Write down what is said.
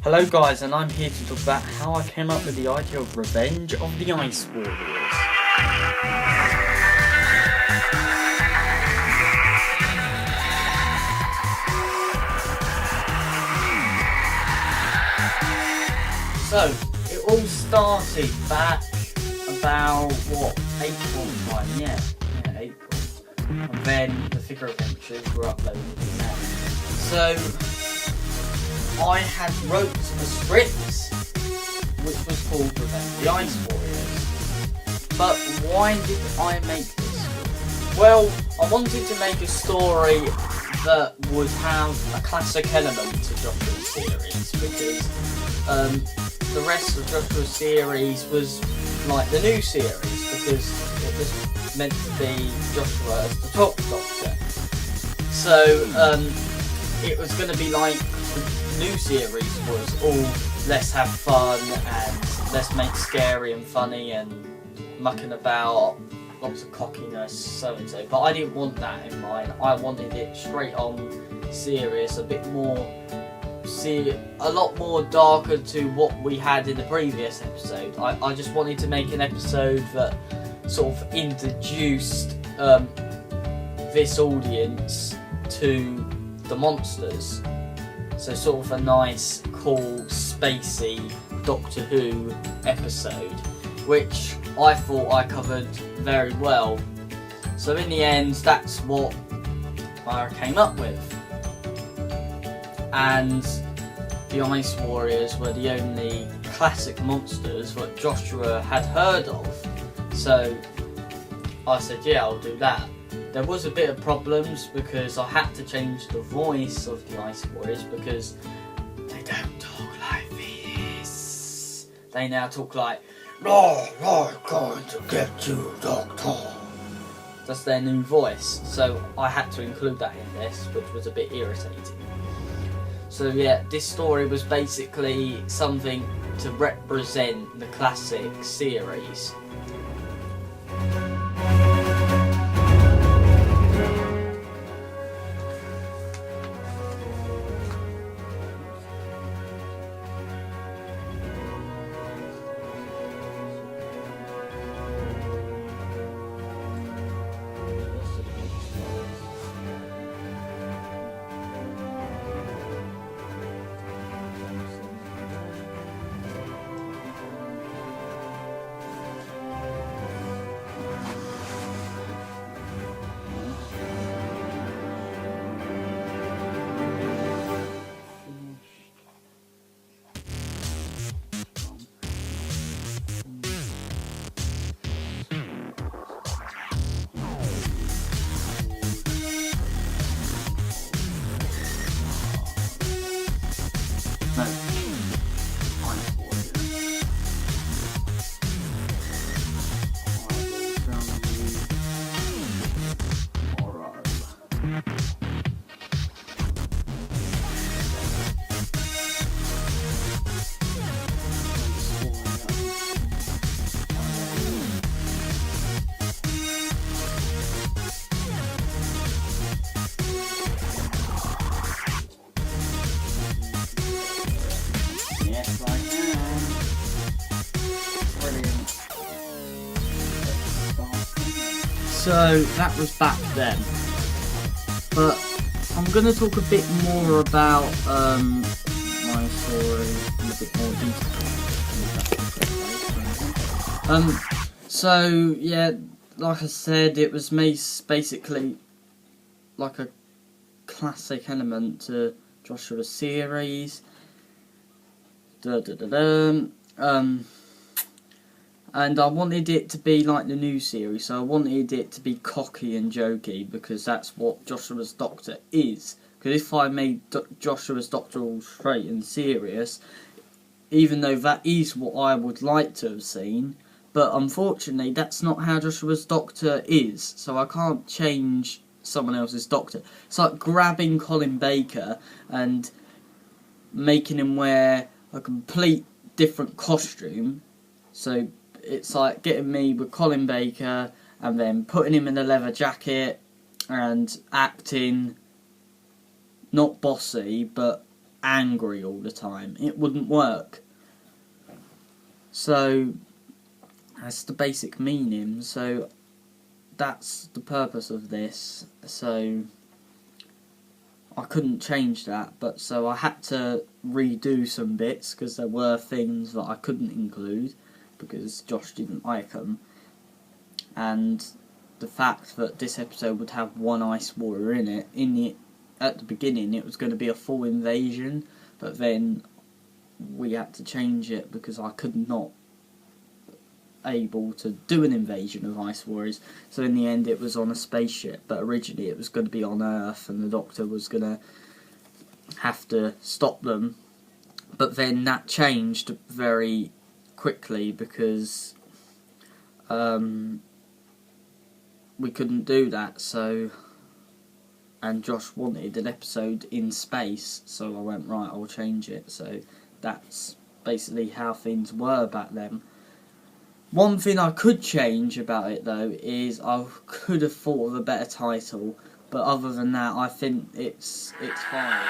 Hello guys, and I'm here to talk about how I came up with the idea of Revenge of the Ice Warriors. So, it all started back about, April time, yeah, April. And then the figure adventures were uploaded in there. So, I had wrote a script which was called Revenge of the Ice Warriors. But why did I make this story? Well, I wanted to make a story that would have a classic element to Joshua's series, because the rest of Joshua's series was like the new series, because it was meant to be Joshua as the top Doctor. So it was going to be like the new series was all let's have fun and let's make scary and funny and mucking about, lots of cockiness, so and so. But I didn't want that in mind. I wanted it straight on serious, a bit more a lot more darker to what we had in the previous episode. I just wanted to make an episode that sort of introduced this audience to the monsters. So sort of a nice, cool, spacey Doctor Who episode, which I thought I covered very well. So in the end, that's what I came up with. And the Ice Warriors were the only classic monsters that Joshua had heard of. So I said, yeah, I'll do that. There was a bit of problems because I had to change the voice of the Ice Warriors because they don't talk like this. They now talk like, "No, I'm going to get you, Doctor." That's their new voice. So I had to include that in this, which was a bit irritating. So yeah, this story was basically something to represent the classic series. So that was back then, but I'm going to talk a bit more about my story in a bit more detail. So yeah, like I said, it was basically like a classic element to Joshua's series. And I wanted it to be like the new series, so I wanted it to be cocky and jokey, because that's what Joshua's Doctor is. Because if I made Joshua's Doctor all straight and serious, even though that is what I would like to have seen, but unfortunately that's not how Joshua's Doctor is, so I can't change someone else's Doctor. It's like grabbing Colin Baker and making him wear a complete different costume. So it's like getting me with Colin Baker and then putting him in a leather jacket and acting not bossy, but angry all the time. It wouldn't work. So that's the basic meaning. So that's the purpose of this. So I couldn't change that, but so I had to redo some bits because there were things that I couldn't include because Josh didn't like them. And the fact that this episode would have one Ice Warrior in it, at the beginning it was going to be a full invasion, but then we had to change it because I could not able to do an invasion of Ice Warriors. So in the end it was on a spaceship, but originally it was going to be on Earth and the Doctor was going to have to stop them. But then that changed very quickly because we couldn't do that, so, and Josh wanted an episode in space, so I went, right, I'll change it. So that's basically how things were back then. One thing I could change about it though is I could have thought of a better title, but other than that I think it's fine.